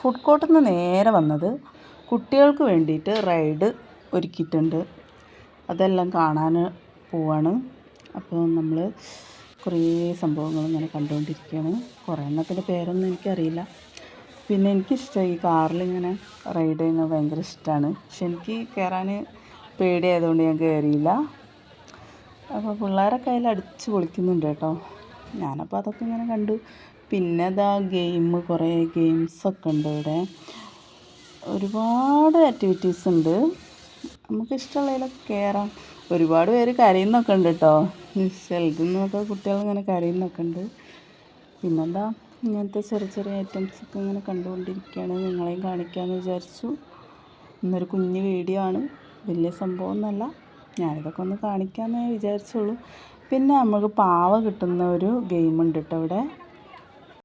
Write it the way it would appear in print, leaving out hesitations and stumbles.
Food കോർട്ടിൽ നിന്ന് നേരെ വന്നത് കുട്ടികൾക്ക് വേണ്ടിയിട്ട് റൈഡ് ഒരുക്കിയിട്ടുണ്ട്. അതെല്ലാം കാണാൻ പോവാണ്. അപ്പോൾ നമ്മൾ കുറേ സംഭവങ്ങൾ ഇങ്ങനെ കണ്ടുകൊണ്ടിരിക്കുകയാണ്. കുറേ എണ്ണത്തിൻ്റെ പേരൊന്നും എനിക്കറിയില്ല. പിന്നെ എനിക്കിഷ്ടമായി ഈ കാറിലിങ്ങനെ റൈഡ് ചെയ്യുന്നത് ഭയങ്കര ഇഷ്ടമാണ്. പക്ഷെ എനിക്ക് കയറാൻ പേടിയായതുകൊണ്ട് ഞാൻ കയറിയില്ല. അപ്പോൾ പിള്ളേരൊക്കെ അതിൽ അടിച്ച് പൊളിക്കുന്നുണ്ട് കേട്ടോ. ഞാനപ്പോൾ അതൊക്കെ ഇങ്ങനെ കണ്ടു. പിന്നെ കുറേ ഗെയിംസൊക്കെ ഉണ്ട് ഇവിടെ. ഒരുപാട് ആക്ടിവിറ്റീസ് ഉണ്ട്. നമുക്കിഷ്ടമുള്ളതിലൊക്കെ കയറാം. ഒരുപാട് പേര് കരയുന്നൊക്കെ ഉണ്ട് കേട്ടോ. ചിലതിൽ നിന്നൊക്കെ കുട്ടികൾ ഇങ്ങനെ കരയുന്നൊക്കെ ഉണ്ട്. പിന്നെന്താ, ഇങ്ങനത്തെ ചെറിയ ചെറിയ ഐറ്റംസൊക്കെ ഇങ്ങനെ കണ്ടുകൊണ്ടിരിക്കുകയാണ്. നിങ്ങളെയും കാണിക്കാമെന്ന് വിചാരിച്ചു. ഇന്നൊരു കുഞ്ഞ് വീഡിയോ ആണ്, വലിയ സംഭവമൊന്നുമല്ല. ഞാനിതൊക്കെ ഒന്ന് കാണിക്കാമെന്നേ വിചാരിച്ചുള്ളൂ. പിന്നെ നമുക്ക് പാവ കിട്ടുന്ന ഒരു ഗെയിമുണ്ട് കേട്ടോ ഇവിടെ.